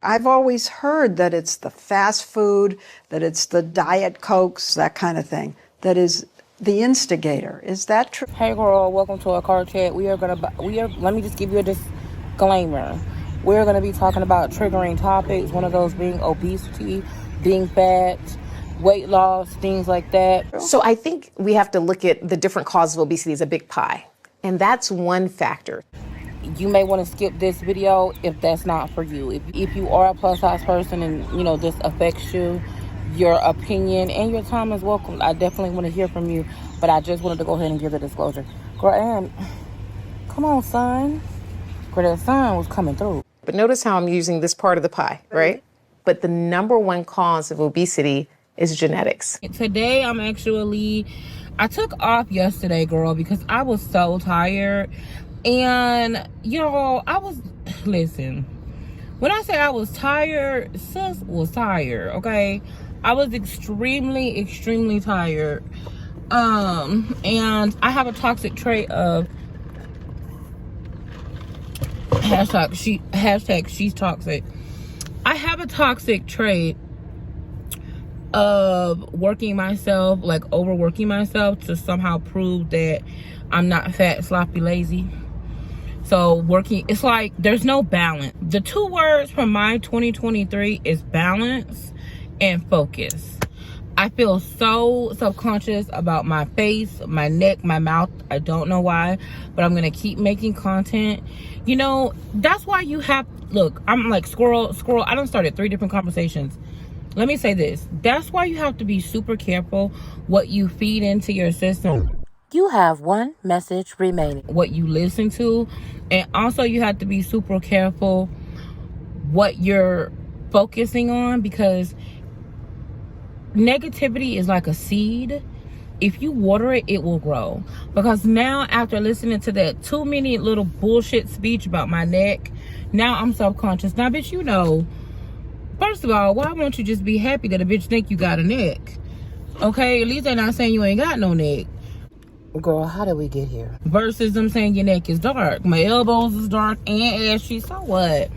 I've always heard that it's the fast food, that it's the Diet Cokes, that kind of thing, that is the instigator. Is that true? Hey girl, welcome to a car chat. Let me just give you a disclaimer. We're gonna be talking about triggering topics, one of those being obesity, being fat, weight loss, things like that. So I think we have to look at the different causes of obesity as a big pie. And that's one factor. You may want to skip this video if that's not for you. If you are a plus size person and this affects you, your opinion and your time is welcome. I definitely want to hear from you, but I just wanted to go ahead and give the disclosure. Girl, come on, son. Girl, that son was coming through. But notice how I'm using this part of the pie, right? But the number one cause of obesity is genetics. Today, I took off yesterday, girl, because I was so tired. And, listen, when I say I was tired, sis was tired, okay? I was extremely, extremely tired. And I have a toxic trait of hashtag she's toxic. I have a toxic trait of overworking myself to somehow prove that I'm not fat, sloppy, lazy. So it's like there's no balance. The two words from my 2023 is balance and focus. I feel so subconscious about my face, my neck, my mouth. I don't know why, but I'm gonna keep making content. That's why look, I'm like squirrel. I done started 3 different conversations. Let me say this. That's why you have to be super careful what you feed into your system. You have 1 message remaining. What you listen to. And also you have to be super careful what you're focusing on, because negativity is like a seed. If you water it, it will grow. Because now, after listening to that 2-minute little bullshit speech about my neck, now I'm self-conscious. Now, bitch, first of all, why won't you just be happy that a bitch think you got a neck? Okay, at least they're not saying you ain't got no neck. Girl, how did we get here? Versus them saying your neck is dark. My elbows is dark and ashy. So what?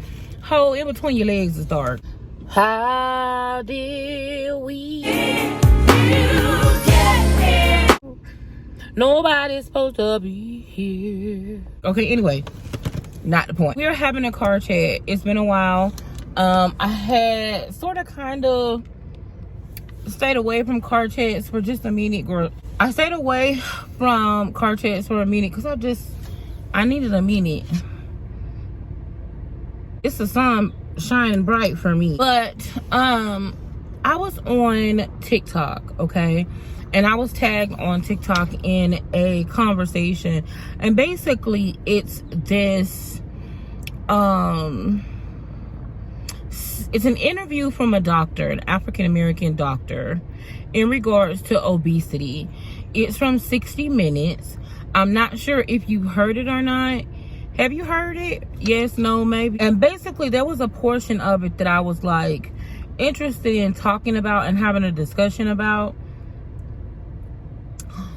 Whole in between your legs is dark. How did we get here? Nobody's supposed to be here. Okay, anyway, not the point. We're having a car chat. It's been a while. I had kind of stayed away from car chats for just a minute, girl. I stayed away from car chats for a minute because I needed a minute. It's the sun shining bright for me. But I was on TikTok, okay? And I was tagged on TikTok in a conversation. And basically it's this it's an interview from a doctor, an African-American doctor, in regards to obesity. It's from 60 Minutes. I'm not sure if you heard it or not. Have you heard it? Yes, no, maybe. And basically there was a portion of it that I was like interested in talking about and having a discussion about,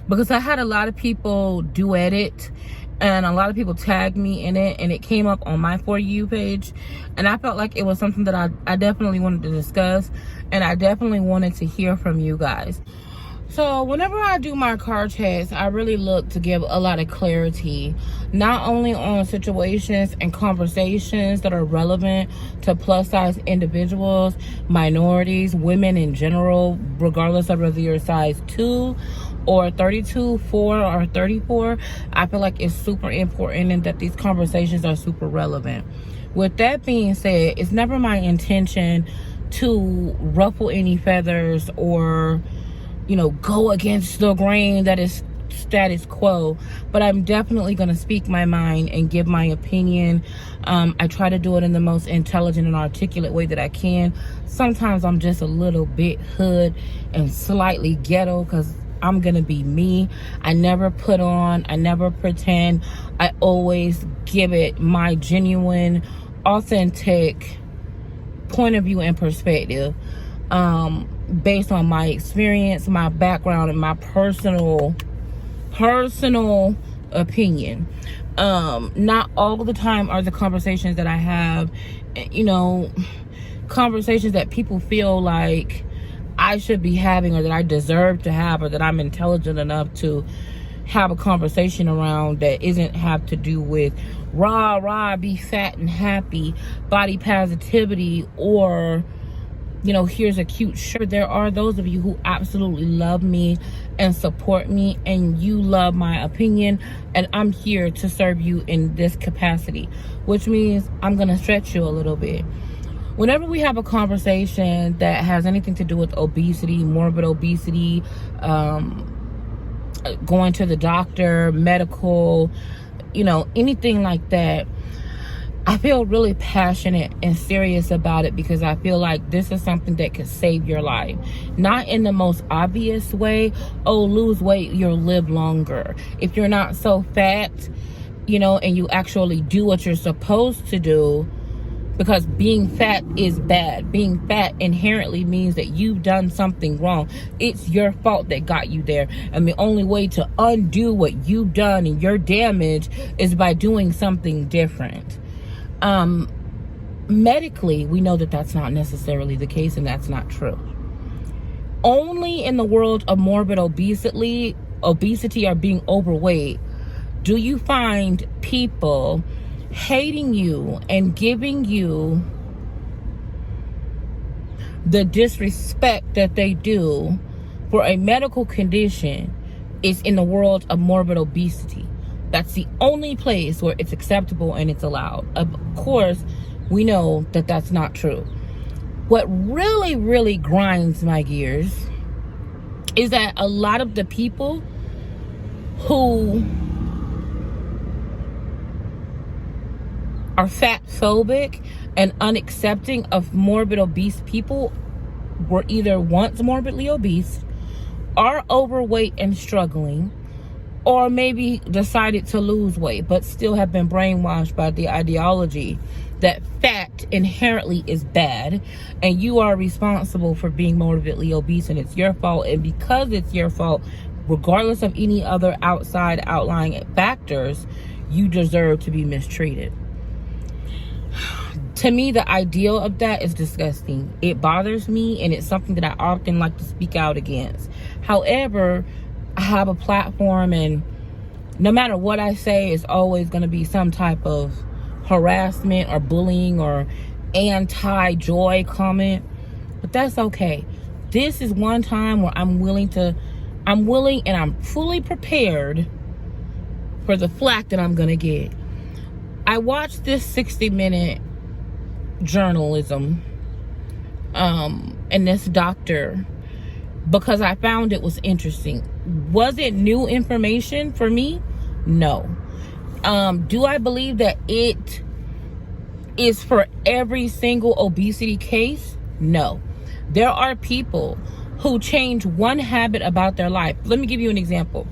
because I had a lot of people duet it and a lot of people tagged me in it, and it came up on my For You page, and I felt like it was something that I definitely wanted to discuss, and I definitely wanted to hear from you guys. So whenever I do my car chats, I really look to give a lot of clarity, not only on situations and conversations that are relevant to plus size individuals, minorities, women in general, regardless of whether you're size 2 or 32, 4, or 34. I feel like it's super important and that these conversations are super relevant. With that being said, it's never my intention to ruffle any feathers or go against the grain that is status quo, but I'm definitely going to speak my mind and give my opinion. I try to do it in the most intelligent and articulate way that I can. Sometimes I'm just a little bit hood and slightly ghetto because I'm gonna be me. I never put on, I never pretend. I always give it my genuine, authentic point of view and perspective, based on my experience, my background, and my personal opinion. Not all the time are the conversations that I have, conversations that people feel like I should be having, or that I deserve to have, or that I'm intelligent enough to have a conversation around, that isn't have to do with rah, be fat and happy, body positivity, or, you know, here's a cute shirt. There are those of you who absolutely love me and support me, and you love my opinion, and I'm here to serve you in this capacity, which means I'm gonna stretch you a little bit. Whenever we have a conversation that has anything to do with obesity, morbid obesity, going to the doctor, medical, you know, anything like that, I feel really passionate and serious about it, because I feel like this is something that could save your life. Not in the most obvious way, oh, lose weight, you'll live longer. If you're not so fat, you know, and you actually do what you're supposed to do, because being fat is bad. Being fat inherently means that you've done something wrong. It's your fault that got you there. And the only way to undo what you've done and your damage is by doing something different. Medically, we know that that's not necessarily the case, and that's not true. Only in the world of morbid obesity or being overweight, do you find people hating you and giving you the disrespect that they do for a medical condition is in the world of morbid obesity. That's the only place where it's acceptable and it's allowed. Of course, we know that that's not true. What really, really grinds my gears is that a lot of the people who are fat phobic and unaccepting of morbid obese people were either once morbidly obese, are overweight and struggling, or maybe decided to lose weight but still have been brainwashed by the ideology that fat inherently is bad and you are responsible for being morbidly obese and it's your fault, and because it's your fault, regardless of any other outside outlying factors, you deserve to be mistreated. To me, the ideal of that is disgusting. It bothers me, and it's something that I often like to speak out against. However, I have a platform, and no matter what I say, it's always going to be some type of harassment or bullying or anti-joy comment. But that's okay. This is one time where I'm willing and I'm fully prepared for the flack that I'm going to get. I watched this 60-minute journalism and this doctor because I found it was interesting. Was it new information for me? No. Do I believe that it is for every single obesity case? No. There are people who change one habit about their life. Let me give you an example.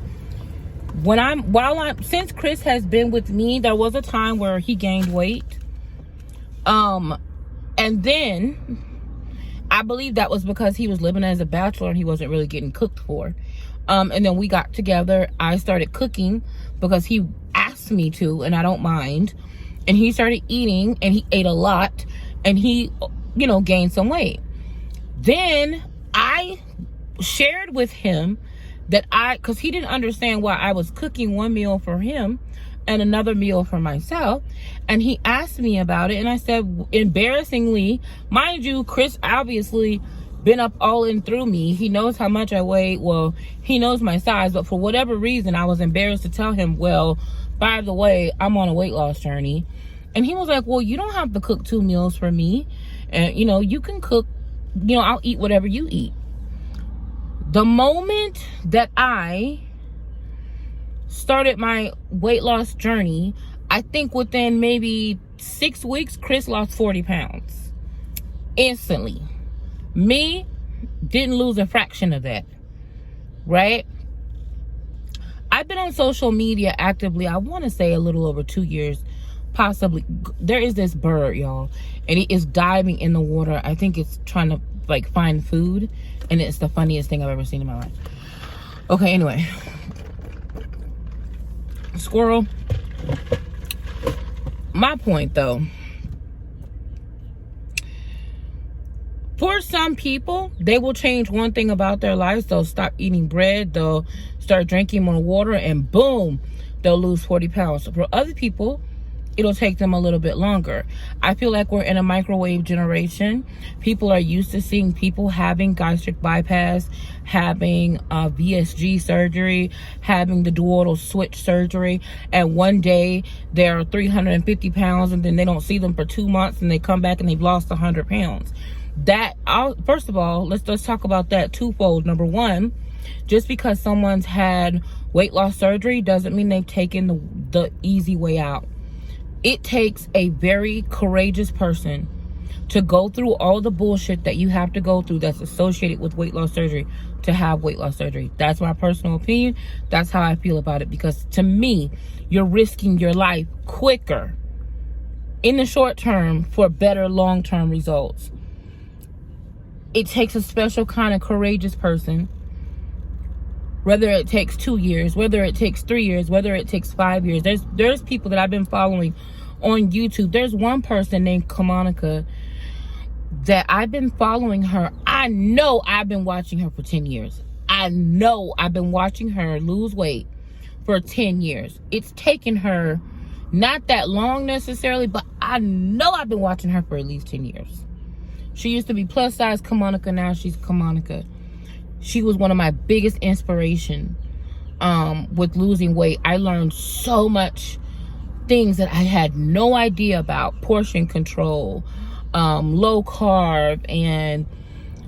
Since Chris has been with me, there was a time where he gained weight. And then I believe that was because he was living as a bachelor and he wasn't really getting cooked for. And then we got together. I started cooking because he asked me to, and I don't mind. And he started eating, and he ate a lot, and he, gained some weight. Then I shared with him that because he didn't understand why I was cooking one meal for him and another meal for myself. And he asked me about it, and I said, embarrassingly, mind you, Chris obviously been up all in through me. He knows how much I weigh. Well, he knows my size, but for whatever reason, I was embarrassed to tell him, well, by the way, I'm on a weight loss journey. And he was like, well, you don't have to cook 2 meals for me. And, you can cook, I'll eat whatever you eat. The moment that I started my weight loss journey, I think within maybe 6 weeks, Chris lost 40 pounds. Instantly. Me, didn't lose a fraction of that. Right? I've been on social media actively, I want to say a little over 2 years, possibly. There is this bird, y'all, and it is diving in the water. I think it's trying to find food, and it's the funniest thing I've ever seen in my life. Okay, anyway. Squirrel. My point, though. For some people, they will change one thing about their lives. They'll stop eating bread, they'll start drinking more water, and boom, they'll lose 40 pounds. For other people, it'll take them a little bit longer. I feel like we're in a microwave generation. People are used to seeing people having gastric bypass, having VSG surgery, having the duodenal switch surgery, and one day they're 350 pounds and then they don't see them for 2 months and they come back and they've lost 100 pounds. First of all, let's talk about that twofold. Number one, just because someone's had weight loss surgery doesn't mean they've taken the easy way out. It takes a very courageous person to go through all the bullshit that you have to go through that's associated with weight loss surgery to have weight loss surgery. That's my personal opinion. That's how I feel about it, because to me, you're risking your life quicker in the short term for better long-term results. It takes a special kind of courageous person, whether it takes 2 years, whether it takes 3 years, whether it takes 5 years. There's people that I've been following on YouTube. There's one person named Kamonica that I've been following her. I know I've been watching her for 10 years. I know I've been watching her lose weight for 10 years. It's taken her not that long necessarily, but I know I've been watching her for at least 10 years. She used to be plus size Kamonica, now she's Kamonica. She was one of my biggest inspiration with losing weight. I learned so much things that I had no idea about: portion control, low carb, and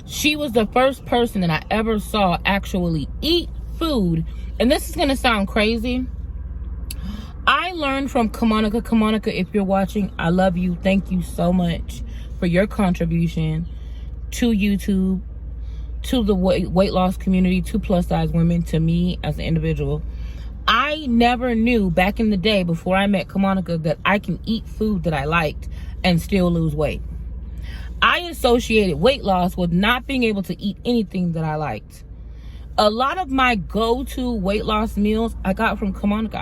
she was the first person that I ever saw actually eat food. And this is gonna sound crazy. I learned from Kamonica. Kamonica, if you're watching, I love you. Thank you so much for your contribution to YouTube, to the weight loss community, to plus size women, to me as an individual. I never knew back in the day before I met Kamonica that I can eat food that I liked and still lose weight. I associated weight loss with not being able to eat anything that I liked. A lot of my go-to weight loss meals I got from Kamonica.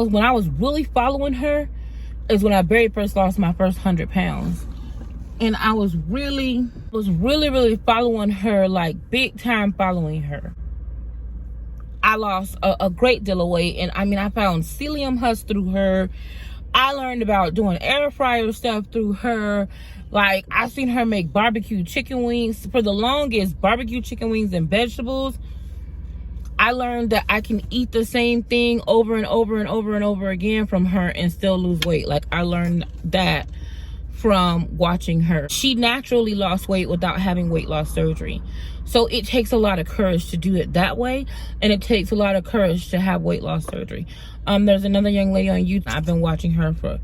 When I was really following her is when I very first lost my first 100 pounds. And I was really following her, like big time following her. I lost a great deal of weight. And I mean, I found psyllium husk through her. I learned about doing air fryer stuff through her. Like, I've seen her make barbecue chicken wings. For the longest, barbecue chicken wings and vegetables. I learned that I can eat the same thing over and over and over and over again from her and still lose weight. Like, I learned that from watching her. She naturally lost weight without having weight loss surgery. So it takes a lot of courage to do it that way, and it takes a lot of courage to have weight loss surgery. There's another young lady on YouTube. I've been watching her for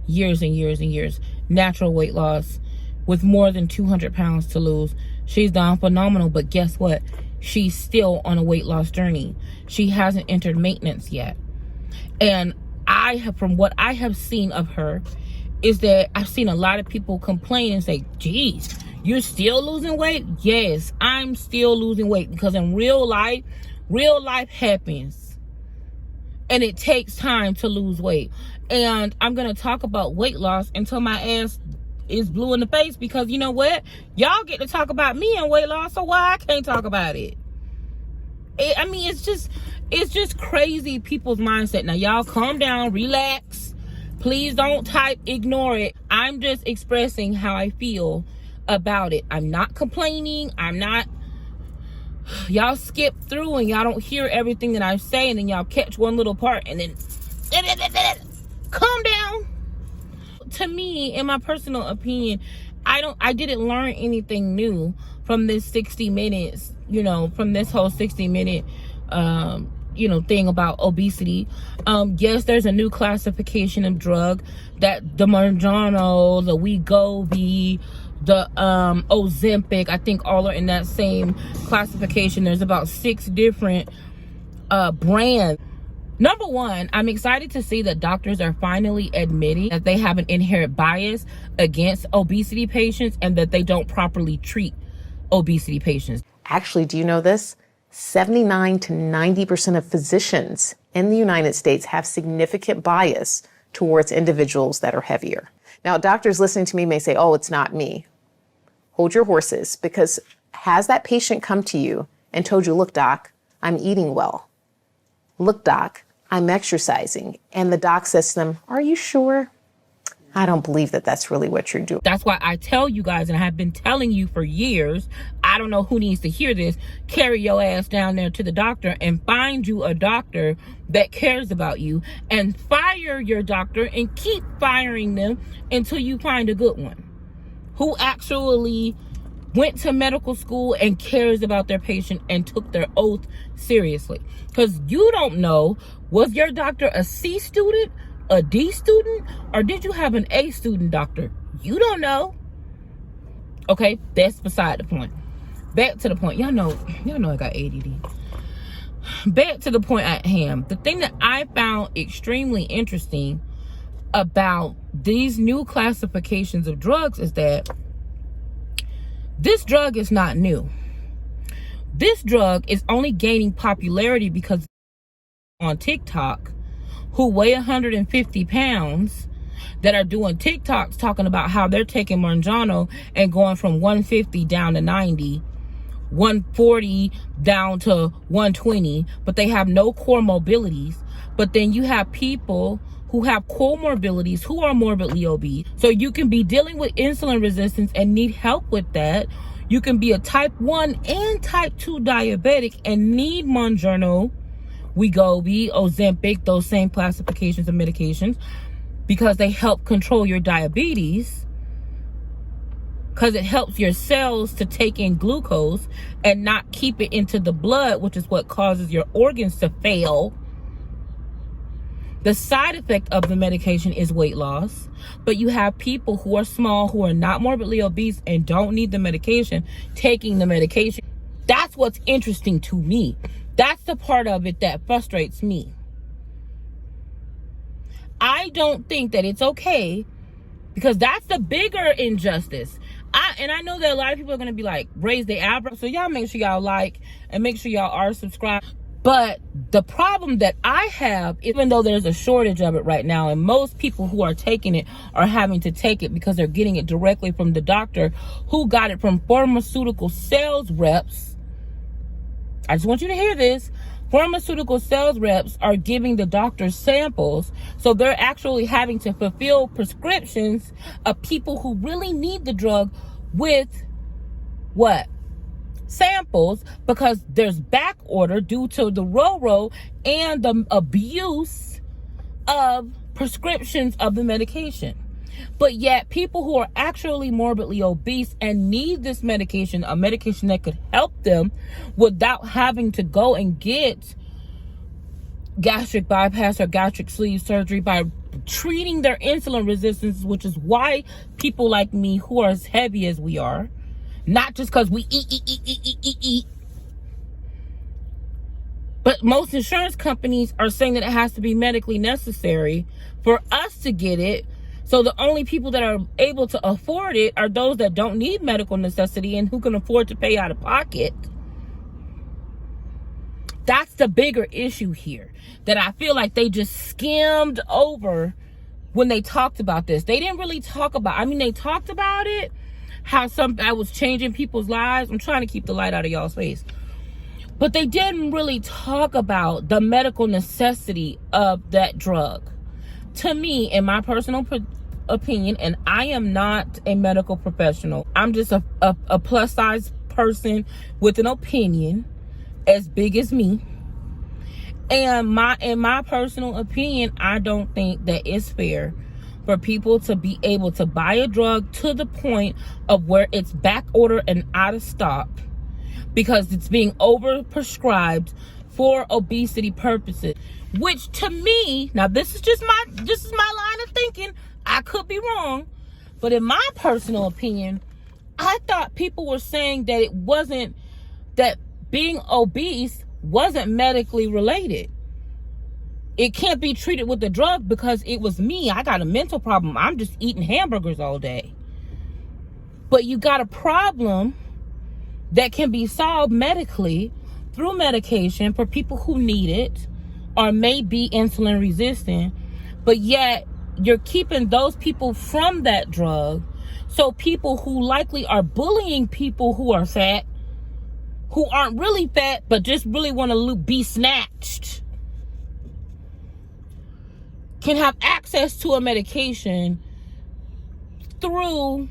years and years and years. Natural weight loss with more than 200 pounds to lose. She's done phenomenal, but guess what? She's still on a weight loss journey. She hasn't entered maintenance yet. And from what I have seen of her, is that I've seen a lot of people complain and say, geez, you're still losing weight? Yes, I'm still losing weight, because in real life happens. And it takes time to lose weight. And I'm going to talk about weight loss until my ass is blue in the face, because you know what? Y'all get to talk about me and weight loss, so why I can't talk about it? It's just crazy people's mindset. Now, y'all calm down, relax. Please don't type, ignore it. I'm just expressing how I feel about it. I'm not complaining. Y'all skip through and y'all don't hear everything that I say, and then y'all catch one little part and then calm down. To me, in my personal opinion, I didn't learn anything new from this 60 minutes, from this whole 60-minute thing about obesity. Yes, there's a new classification of drug, that the Mourjorno, the Wegovy, the Ozempic, I think all are in that same classification. There's about 6 different brands. Number one, I'm excited to see that doctors are finally admitting that they have an inherent bias against obesity patients and that they don't properly treat obesity patients. Actually, do you know this? 79 to 90% of physicians in the United States have significant bias towards individuals that are heavier. Now, doctors listening to me may say, oh, it's not me. hold your horses, because has that patient come to you and told you, look, doc, I'm eating well. Look, doc, I'm exercising. And the doc says to them, are you sure? I don't believe that that's really what you're doing. That's why I tell you guys, and I have been telling you for years, I don't know who needs to hear this, carry your ass down there to the doctor and find you a doctor that cares about you, and fire your doctor and keep firing them until you find a good one who actually went to medical school and cares about their patient and took their oath seriously. Because you don't know, was your doctor a C student, a D student, or did you have an A student doctor? You don't know. Okay, that's beside the point. Back to the point. Y'all know I got ADD. Back to the point at hand. The thing that I found extremely interesting about these new classifications of drugs is that this drug is not new. This drug is only gaining popularity because on TikTok who weigh 150 pounds that are doing TikToks talking about how they're taking Mourjorno and going from 150 down to 90, 140 down to 120, but they have no core mobilities. But then you have people who have comorbidities, who are morbidly obese. So you can be dealing with insulin resistance and need help with that. You can be a type 1 and type 2 diabetic and need Mourjorno, Wegovy, Ozempic, those same classifications of medications, because they help control your diabetes, because it helps your cells to take in glucose and not keep it into the blood, which is what causes your organs to fail. The side effect of the medication is weight loss, but you have people who are small, who are not morbidly obese and don't need the medication, taking the medication. That's what's interesting to me. That's the part of it that frustrates me. I don't think that it's okay, because that's the bigger injustice. I know that a lot of people are going to be like, raise their eyebrows. So y'all make sure y'all like and make sure y'all are subscribed. But the problem that I have, even though there's a shortage of it right now, and most people who are taking it are having to take it because they're getting it directly from the doctor who got it from pharmaceutical sales reps. I just want you to hear this. Pharmaceutical sales reps are giving the doctors samples. So they're actually having to fulfill prescriptions of people who really need the drug with what? Samples, because there's back order due to the RORO and the abuse of prescriptions of the medication. But yet people who are actually morbidly obese and need this medication, a medication that could help them without having to go and get gastric bypass or gastric sleeve surgery, by treating their insulin resistance, which is why people like me who are as heavy as we are, not just because we eat. But most insurance companies are saying that it has to be medically necessary for us to get it. So the only people that are able to afford it are those that don't need medical necessity and who can afford to pay out of pocket. That's the bigger issue here that I feel like they just skimmed over when they talked about this. They didn't really talk about, they talked about it, how that was changing people's lives. I'm trying to keep the light out of y'all's face. But they didn't really talk about the medical necessity of that drug. To me, in my personal opinion, and I am not a medical professional, I'm just a plus size person with an opinion as big as me. And in my personal opinion, I don't think that it's fair for people to be able to buy a drug to the point of where it's back order and out of stock because it's being overprescribed for obesity purposes. Which to me, now this is my line of thinking. I could be wrong, but in my personal opinion, I thought people were saying that it wasn't, that being obese wasn't medically related. It can't be treated with the drug because it was me. I got a mental problem. I'm just eating hamburgers all day. But you got a problem that can be solved medically through medication for people who need it or may be insulin resistant, but yet you're keeping those people from that drug So people who likely are bullying people who are fat, who aren't really fat, but just really want to be snatched, can have access to a medication through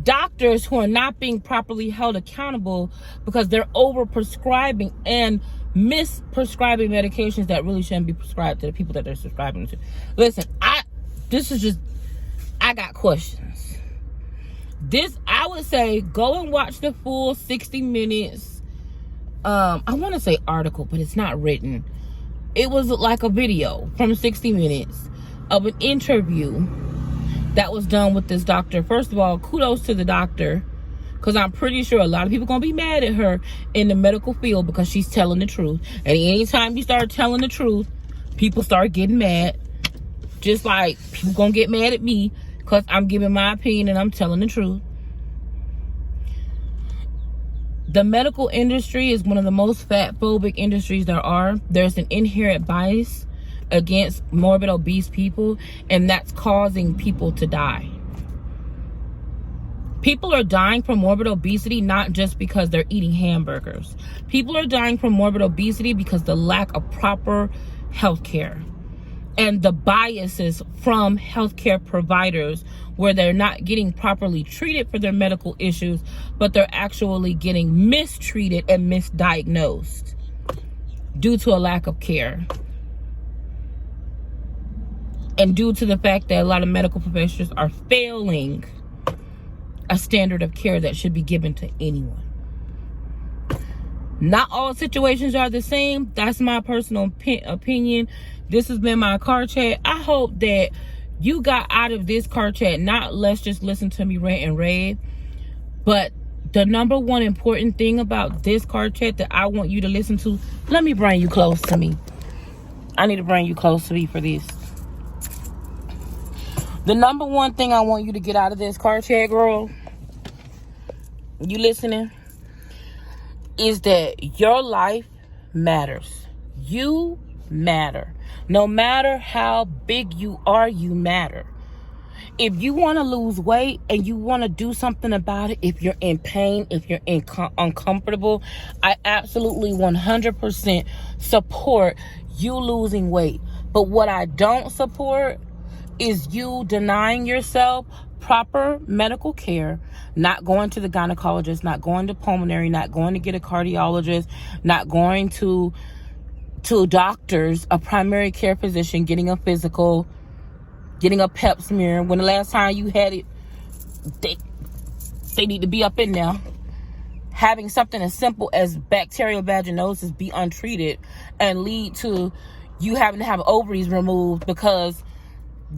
doctors who are not being properly held accountable because they're over prescribing and misprescribing medications that really shouldn't be prescribed to the people that they're prescribing to. Listen, I got questions. I would say go and watch the full 60 minutes. I want to say article, but it's not written. It was like a video from 60 minutes of an interview that was done with this doctor. First of all, kudos to the doctor, because I'm pretty sure a lot of people going to be mad at her in the medical field because she's telling the truth. And anytime you start telling the truth, people start getting mad. Just like people going to get mad at me because I'm giving my opinion and I'm telling the truth. The medical industry is one of the most fat-phobic industries there are. There's an inherent bias against morbid obese people, and that's causing people to die. People are dying from morbid obesity not just because they're eating hamburgers. People are dying from morbid obesity because the lack of proper health care and the biases from healthcare providers, where they're not getting properly treated for their medical issues, but they're actually getting mistreated and misdiagnosed due to a lack of care. And due to the fact that a lot of medical professionals are failing a standard of care that should be given to anyone. Not all situations are the same. That's my personal opinion. This has been my car chat. I hope that you got out of this car chat, not let's just listen to me rant and rave, but the number one important thing about this car chat that I want you to listen to, let me bring you close to me. I need to bring you close to me for this. The number one thing I want you to get out of this car chat, girl, you listening, is that your life matters. You matter. No matter how big you are, you matter. If you want to lose weight and you want to do something about it, if you're in pain, if you're uncomfortable, I absolutely 100% support you losing weight. But what I don't support is you denying yourself proper medical care, not going to the gynecologist, not going to pulmonary, not going to get a cardiologist, not going to doctors, a primary care physician, getting a physical, getting a pap smear. When the last time you had it, they need to be up in there. Having something as simple as bacterial vaginosis be untreated and lead to you having to have ovaries removed because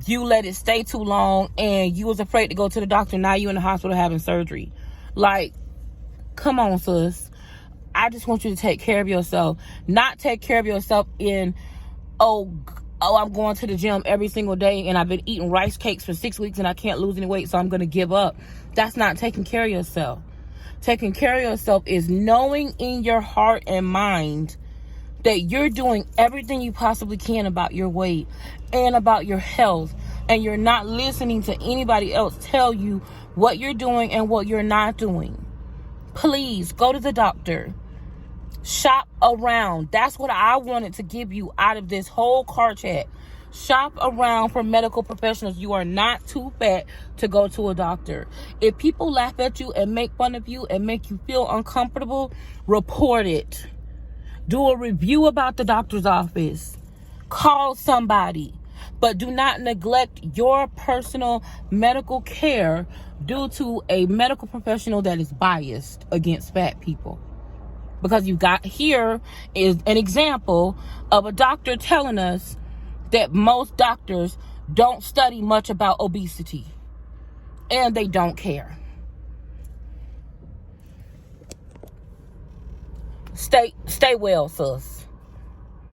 you let it stay too long and you was afraid to go to the doctor. Now you in the hospital having surgery. Like, come on, sis. I just want you to take care of yourself. Not take care of yourself in, oh, I'm going to the gym every single day and I've been eating rice cakes for 6 weeks and I can't lose any weight, so I'm going to give up. That's not taking care of yourself. Taking care of yourself is knowing in your heart and mind that you're doing everything you possibly can about your weight and about your health, and you're not listening to anybody else tell you what you're doing and what you're not doing. Please go to the doctor. Shop around. That's what I wanted to give you out of this whole car chat. Shop around for medical professionals. You are not too fat to go to a doctor. If people laugh at you and make fun of you and make you feel uncomfortable, report it. Do a review about the doctor's office. Call somebody. But do not neglect your personal medical care due to a medical professional that is biased against fat people. Because you got here is an example of a doctor telling us that most doctors don't study much about obesity. And they don't care. Stay well, sis.